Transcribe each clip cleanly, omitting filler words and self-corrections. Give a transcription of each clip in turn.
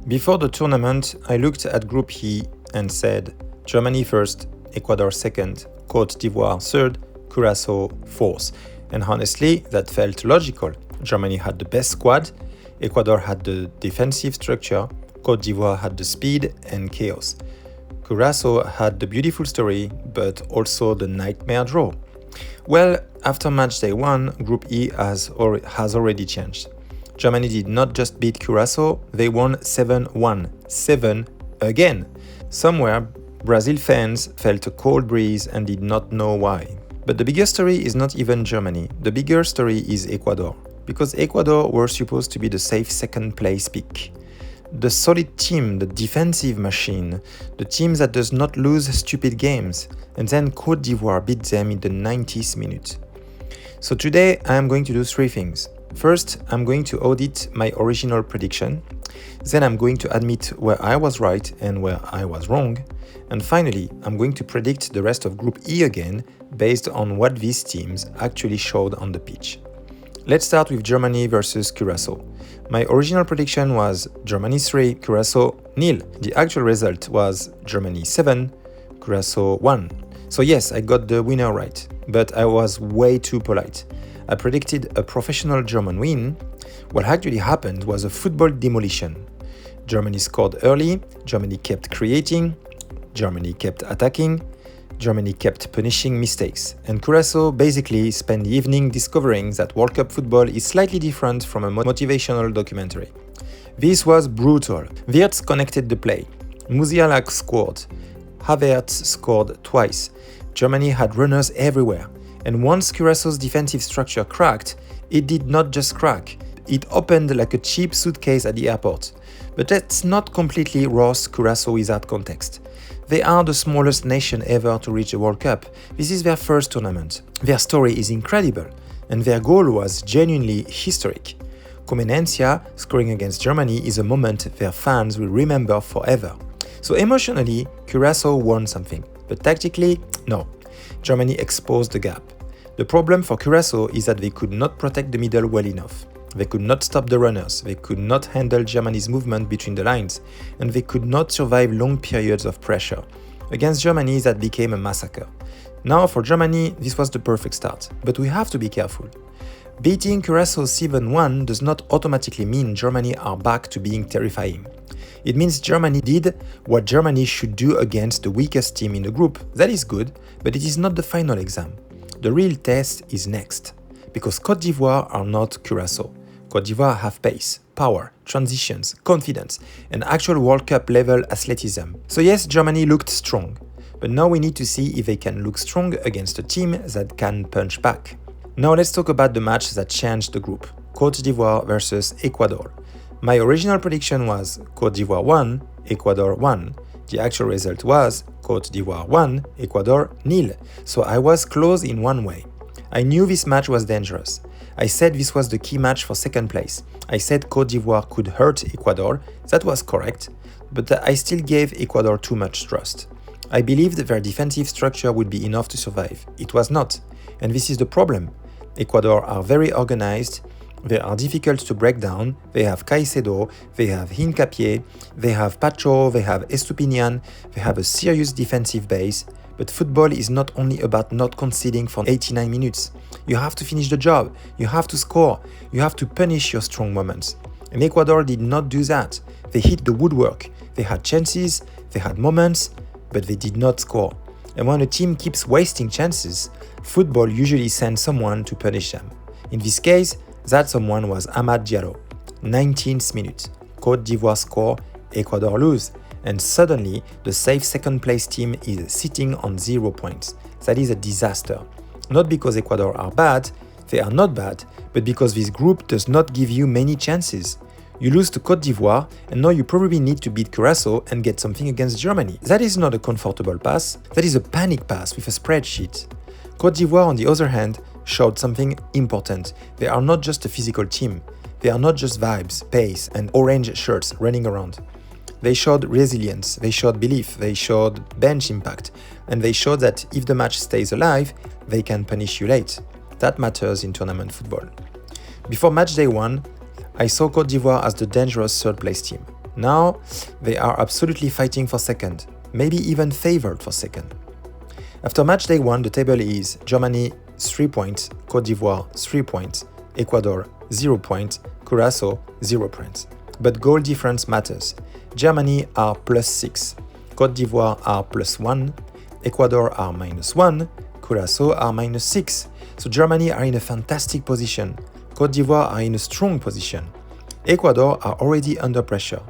Before the tournament, I looked at Group E and said Germany first, Ecuador second, Côte d'Ivoire third, Curaçao fourth. And honestly, that felt logical. Germany had the best squad, Ecuador had the defensive structure, Côte d'Ivoire had the speed and chaos. Curaçao had the beautiful story, but also the nightmare draw. Well, after Matchday 1, Group E has already changed. Germany did not just beat Curaçao, they won 7-1. 7 again. Somewhere, Brazil fans felt a cold breeze and did not know why. But the bigger story is not even Germany. The bigger story is Ecuador. Because Ecuador were supposed to be the safe second place pick. The solid team, the defensive machine, the team that does not lose stupid games. And then Côte d'Ivoire beat them in the 90th minute. So today I am going to do three things. First, I'm going to audit my original prediction. Then I'm going to admit where I was right and where I was wrong. And finally, I'm going to predict the rest of Group E again based on what these teams actually showed on the pitch. Let's start with Germany versus Curaçao. My original prediction was Germany 3, Curaçao 0. The actual result was Germany 7, Curaçao 1. So yes, I got the winner right, but I was way too polite. I predicted a professional German win. What actually happened was a football demolition. Germany scored early, Germany kept creating, Germany kept attacking, Germany kept punishing mistakes. And Curaçao basically spent the evening discovering that World Cup football is slightly different from a motivational documentary. This was brutal. Wirtz connected the play. Musiala scored. Havertz scored twice. Germany had runners everywhere. And once Curaçao's defensive structure cracked, it did not just crack, it opened like a cheap suitcase at the airport. But let's not completely roast Curaçao without context. They are the smallest nation ever to reach the World Cup. This is their first tournament. Their story is incredible, and their goal was genuinely historic. Comenencia scoring against Germany is a moment their fans will remember forever. So emotionally, Curaçao won something, but tactically, no. Germany exposed the gap. The problem for Curaçao is that they could not protect the middle well enough. They could not stop the runners, they could not handle Germany's movement between the lines, and they could not survive long periods of pressure. Against Germany, that became a massacre. Now for Germany, this was the perfect start, but we have to be careful. Beating Curaçao 7-1 does not automatically mean Germany are back to being terrifying. It means Germany did what Germany should do against the weakest team in the group. That is good, but it is not the final exam. The real test is next. Because Côte d'Ivoire are not Curaçao. Côte d'Ivoire have pace, power, transitions, confidence, and actual World Cup level athleticism. So yes, Germany looked strong. But now we need to see if they can look strong against a team that can punch back. Now let's talk about the match that changed the group. Côte d'Ivoire versus Ecuador. My original prediction was Côte d'Ivoire 1, Ecuador 1. The actual result was Côte d'Ivoire 1, Ecuador 0. So I was close in one way. I knew this match was dangerous. I said this was the key match for second place. I said Côte d'Ivoire could hurt Ecuador. That was correct, but I still gave Ecuador too much trust. I believed their defensive structure would be enough to survive. It was not. And this is the problem. Ecuador are very organized. They are difficult to break down. They have Caicedo, they have Hincapié, they have Pacho, they have Estupinian, they have a serious defensive base. But football is not only about not conceding for 89 minutes. You have to finish the job, you have to score, you have to punish your strong moments. And Ecuador did not do that. They hit the woodwork. They had chances, they had moments, but they did not score. And when a team keeps wasting chances, football usually sends someone to punish them. In this case, that someone was Amad Diallo. 19th minute, Côte d'Ivoire score, Ecuador lose, and suddenly the safe second place team is sitting on 0 points. That is a disaster. Not because Ecuador are bad, they are not bad, but because this group does not give you many chances. You lose to Côte d'Ivoire, and now you probably need to beat Curaçao and get something against Germany. That is not a comfortable pass, that is a panic pass with a spreadsheet. Côte d'Ivoire, on the other hand, showed something important. They are not just a physical team. They are not just vibes, pace, and orange shirts running around. They showed resilience, they showed belief, they showed bench impact, and they showed that if the match stays alive, they can punish you late. That matters in tournament football. Before match day 1, I saw Côte d'Ivoire as the dangerous third place team. Now, they are absolutely fighting for second, maybe even favored for second. After match day 1, the table is Germany 3 points, Côte d'Ivoire 3 points, Ecuador 0 points, Curaçao 0 points. But goal difference matters. Germany are +6, Côte d'Ivoire are +1, Ecuador are -1, Curaçao are -6. So Germany are in a fantastic position. Côte d'Ivoire are in a strong position. Ecuador are already under pressure.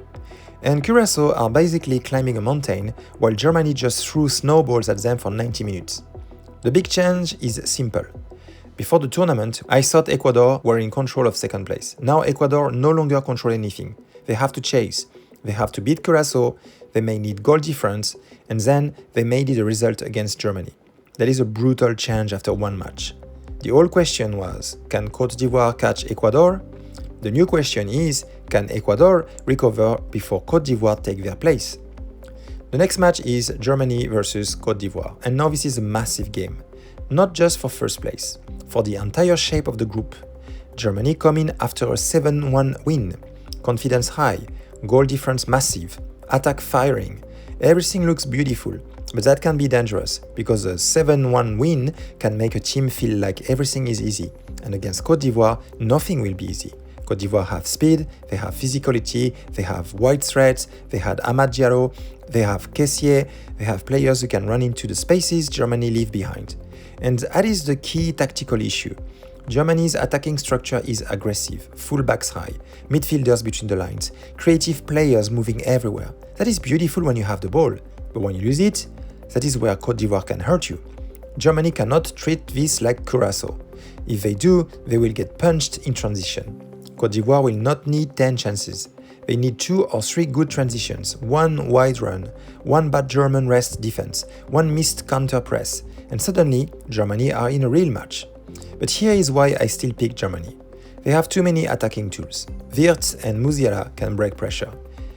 And Curaçao are basically climbing a mountain while Germany just threw snowballs at them for 90 minutes. The big change is simple. Before the tournament, I thought Ecuador were in control of second place. Now Ecuador no longer control anything. They have to chase. They have to beat Curaçao, they may need goal difference, and then they may need a result against Germany. That is a brutal change after one match. The old question was, can Côte d'Ivoire catch Ecuador? The new question is, can Ecuador recover before Côte d'Ivoire take their place? The next match is Germany versus Côte d'Ivoire, and now this is a massive game. Not just for first place, for the entire shape of the group. Germany come in after a 7-1 win, confidence high, goal difference massive, attack firing. Everything looks beautiful, but that can be dangerous because a 7-1 win can make a team feel like everything is easy, and against Côte d'Ivoire, nothing will be easy. Côte d'Ivoire have speed, they have physicality, they have wide threats, they had Amad Diallo, they have Kessié, they have players who can run into the spaces Germany leave behind. And that is the key tactical issue. Germany's attacking structure is aggressive, fullbacks high, midfielders between the lines, creative players moving everywhere. That is beautiful when you have the ball, but when you lose it, that is where Côte d'Ivoire can hurt you. Germany cannot treat this like Curaçao. If they do, they will get punched in transition. Côte d'Ivoire will not need 10 chances. They need 2 or 3 good transitions, 1 wide run, 1 bad German rest defense, 1 missed counter press, and suddenly Germany are in a real match. But here is why I still pick Germany. They have too many attacking tools. Wirtz and Musiala can break pressure.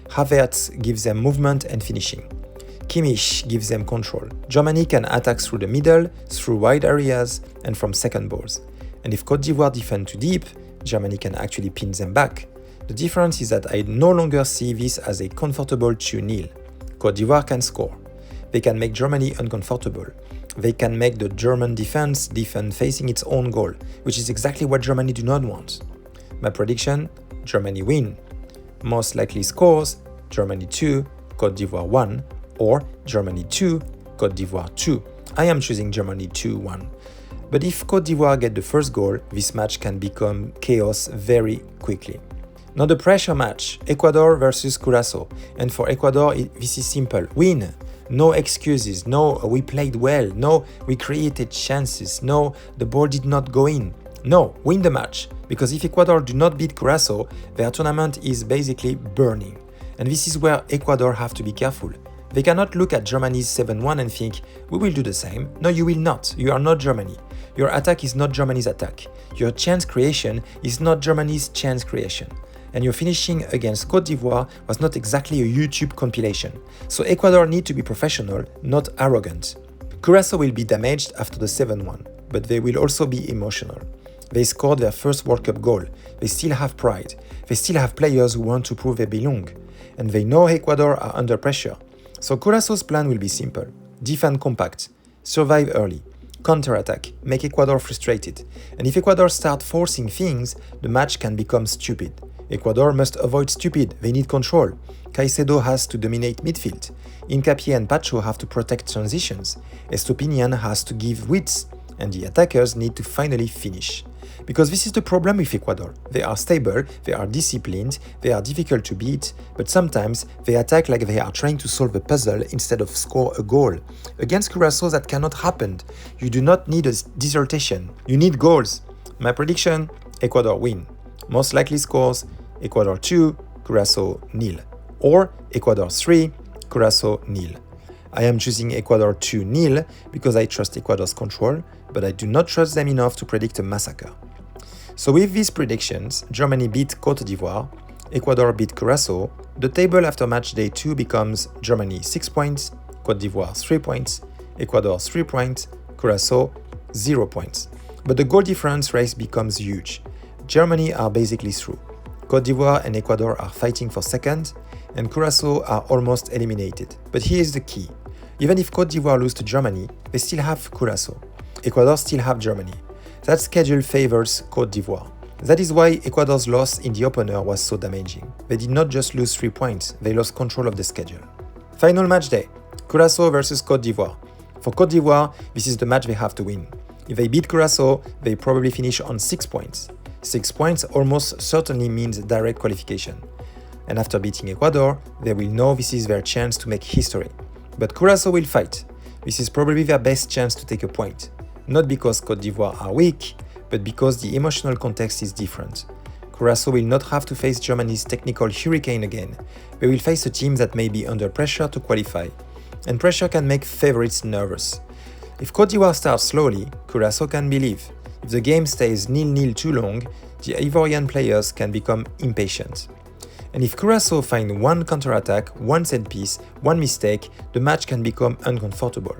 Havertz gives them movement and finishing. Kimmich gives them control. Germany can attack through the middle, through wide areas, and from second balls. And if Côte d'Ivoire defend too deep, Germany can actually pin them back. The difference is that I no longer see this as a comfortable 2-0. Côte d'Ivoire can score. They can make Germany uncomfortable. They can make the German defense defend facing its own goal, which is exactly what Germany do not want. My prediction, Germany win. Most likely scores, Germany 2, Côte d'Ivoire 1, or Germany 2, Côte d'Ivoire 2. I am choosing Germany 2-1. But if Côte d'Ivoire get the first goal, this match can become chaos very quickly. Now the pressure match, Ecuador versus Curaçao. And for Ecuador, this is simple. Win. No excuses. No, we played well. No, we created chances. No, the ball did not go in. No, win the match. Because if Ecuador do not beat Curaçao, their tournament is basically burning. And this is where Ecuador have to be careful. They cannot look at Germany's 7-1 and think, we will do the same. No, you will not. You are not Germany. Your attack is not Germany's attack. Your chance creation is not Germany's chance creation. And your finishing against Côte d'Ivoire was not exactly a YouTube compilation. So Ecuador need to be professional, not arrogant. Curaçao will be damaged after the 7-1, but they will also be emotional. They scored their first World Cup goal. They still have pride. They still have players who want to prove they belong. And they know Ecuador are under pressure. So Curaçao's plan will be simple. Defend compact, survive early, counter-attack, make Ecuador frustrated. And if Ecuador start forcing things, the match can become stupid. Ecuador must avoid stupid, they need control. Caicedo has to dominate midfield. Hincapié and Pacho have to protect transitions. Estopinian has to give width, and the attackers need to finally finish. Because this is the problem with Ecuador. They are stable, they are disciplined, they are difficult to beat, but sometimes they attack like they are trying to solve a puzzle instead of score a goal. Against Curaçao that cannot happen. You do not need a dissertation, you need goals. My prediction, Ecuador win. Most likely scores, Ecuador 2, Curaçao 0. Or Ecuador 3, Curaçao 0. I am choosing Ecuador 2-0 because I trust Ecuador's control, but I do not trust them enough to predict a massacre. So with these predictions, Germany beat Côte d'Ivoire, Ecuador beat Curaçao, the table after match day 2 becomes Germany 6 points, Côte d'Ivoire 3 points, Ecuador 3 points, Curaçao 0 points. But the goal difference race becomes huge. Germany are basically through. Côte d'Ivoire and Ecuador are fighting for second, and Curaçao are almost eliminated. But here's the key. Even if Côte d'Ivoire lose to Germany, they still have Curaçao. Ecuador still have Germany. That schedule favors Côte d'Ivoire. That is why Ecuador's loss in the opener was so damaging. They did not just lose 3 points, they lost control of the schedule. Final match day. Curaçao versus Côte d'Ivoire. For Côte d'Ivoire, this is the match they have to win. If they beat Curaçao, they probably finish on 6 points. 6 points almost certainly means direct qualification. And after beating Ecuador, they will know this is their chance to make history. But Curaçao will fight. This is probably their best chance to take a point. Not because Côte d'Ivoire are weak, but because the emotional context is different. Curaçao will not have to face Germany's technical hurricane again. They will face a team that may be under pressure to qualify. And pressure can make favorites nervous. If Côte d'Ivoire starts slowly, Curaçao can believe. If the game stays 0-0 too long, the Ivorian players can become impatient. And if Curaçao find one counterattack, one set piece, one mistake, the match can become uncomfortable.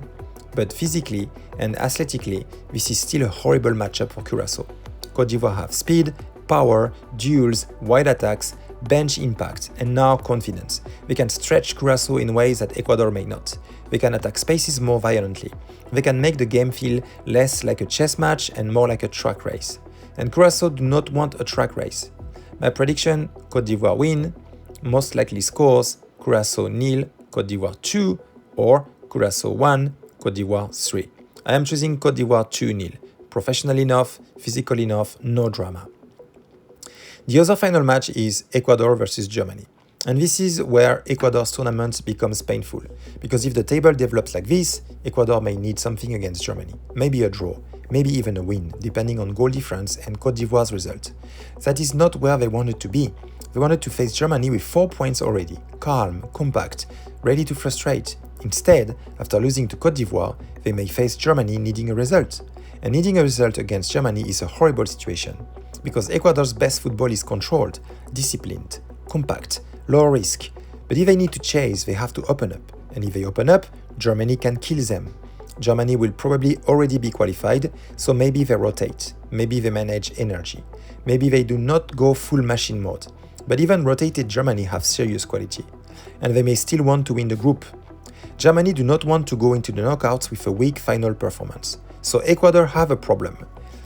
But physically and athletically, this is still a horrible matchup for Curaçao. Côte d'Ivoire have speed, power, duels, wide attacks, bench impact, and now confidence. They can stretch Curaçao in ways that Ecuador may not. They can attack spaces more violently. They can make the game feel less like a chess match and more like a track race. And Curaçao do not want a track race. My prediction, Côte d'Ivoire win, most likely scores, Curaçao 0, Côte d'Ivoire 2, or Curaçao 1, Côte d'Ivoire 3. I am choosing Côte d'Ivoire 2-0. Professional enough, physical enough, no drama. The other final match is Ecuador versus Germany. And this is where Ecuador's tournament becomes painful. Because if the table develops like this, Ecuador may need something against Germany. Maybe a draw, maybe even a win, depending on goal difference and Côte d'Ivoire's result. That is not where they wanted to be. They wanted to face Germany with 4 points already, calm, compact, ready to frustrate. Instead, after losing to Côte d'Ivoire, they may face Germany needing a result. And needing a result against Germany is a horrible situation. Because Ecuador's best football is controlled, disciplined, compact, low risk. But if they need to chase, they have to open up. And if they open up, Germany can kill them. Germany will probably already be qualified, so maybe they rotate, maybe they manage energy, maybe they do not go full machine mode. But even rotated Germany have serious quality. And they may still want to win the group. Germany do not want to go into the knockouts with a weak final performance. So Ecuador have a problem.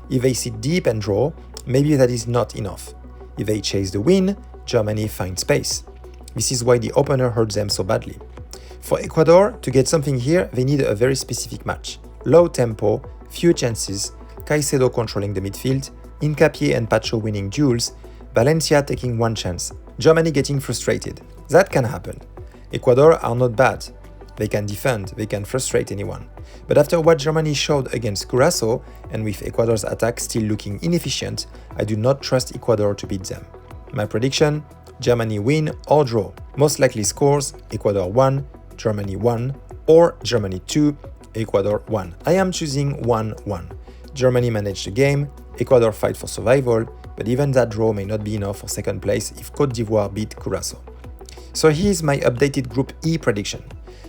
If they sit deep and draw, maybe that is not enough. If they chase the win, Germany finds space. This is why the opener hurt them so badly. For Ecuador, to get something here, they need a very specific match. Low tempo, few chances, Caicedo controlling the midfield, Hincapié and Pacho winning duels, Valencia taking one chance, Germany getting frustrated. That can happen. Ecuador are not bad. They can defend, they can frustrate anyone. But after what Germany showed against Curaçao, and with Ecuador's attack still looking inefficient, I do not trust Ecuador to beat them. My prediction, Germany win or draw. Most likely scores, Ecuador 1, Germany 1, or Germany 2, Ecuador 1. I am choosing 1-1. Germany manage the game, Ecuador fight for survival, but even that draw may not be enough for second place if Côte d'Ivoire beat Curaçao. So here's my updated Group E prediction.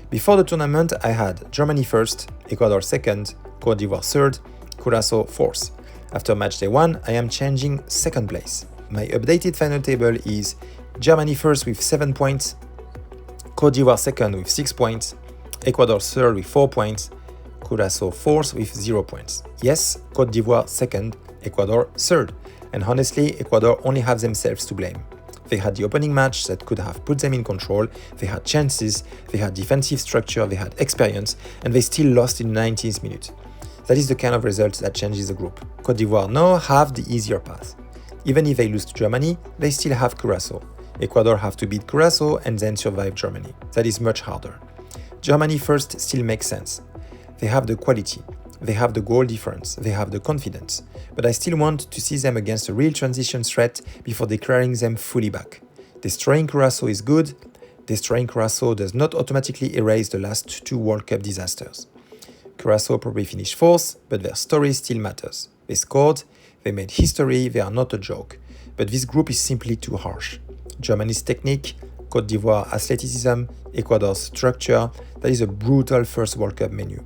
Before the tournament, I had Germany first, Ecuador second, Côte d'Ivoire third, Curaçao fourth. After matchday 1, I am changing second place. My updated final table is Germany first with 7 points, Côte d'Ivoire second with 6 points, Ecuador third with 4 points, Curaçao fourth with 0 points. Yes, Côte d'Ivoire second, Ecuador third. And honestly, Ecuador only have themselves to blame. They had the opening match that could have put them in control, they had chances, they had defensive structure, they had experience, and they still lost in the 19th minute. That is the kind of result that changes the group. Côte d'Ivoire now have the easier path. Even if they lose to Germany, they still have Curaçao. Ecuador have to beat Curaçao and then survive Germany. That is much harder. Germany first still makes sense. They have the quality, they have the goal difference, they have the confidence, but I still want to see them against a real transition threat before declaring them fully back. Destroying Curaçao is good. Destroying Curaçao does not automatically erase the last 2 World Cup disasters. Curaçao probably finished 4th, but their story still matters. They scored, they made history, they are not a joke. But this group is simply too harsh. Germany's technique, Côte d'Ivoire athleticism, Ecuador's structure, that is a brutal first World Cup menu.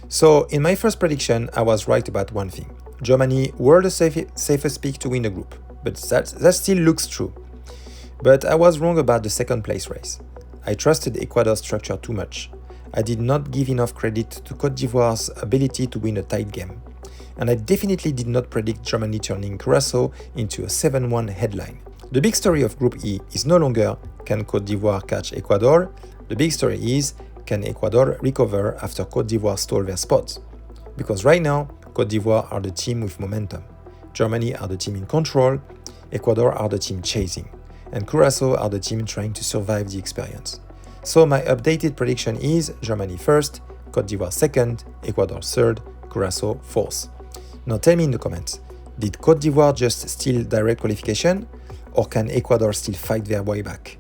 So in my first prediction, I was right about one thing. Germany were the safest pick to win the group, but that still looks true. But I was wrong about the second place race. I trusted Ecuador's structure too much. I did not give enough credit to Côte d'Ivoire's ability to win a tight game. And I definitely did not predict Germany turning Curaçao into a 7-1 headline. The big story of Group E is no longer can Côte d'Ivoire catch Ecuador. The big story is can Ecuador recover after Côte d'Ivoire stole their spot? Because right now, Côte d'Ivoire are the team with momentum. Germany are the team in control. Ecuador are the team chasing. And Curaçao are the team trying to survive the experience. So my updated prediction is Germany first, Côte d'Ivoire second, Ecuador third, Curaçao fourth. Now tell me in the comments, did Côte d'Ivoire just steal direct qualification, or can Ecuador still fight their way back?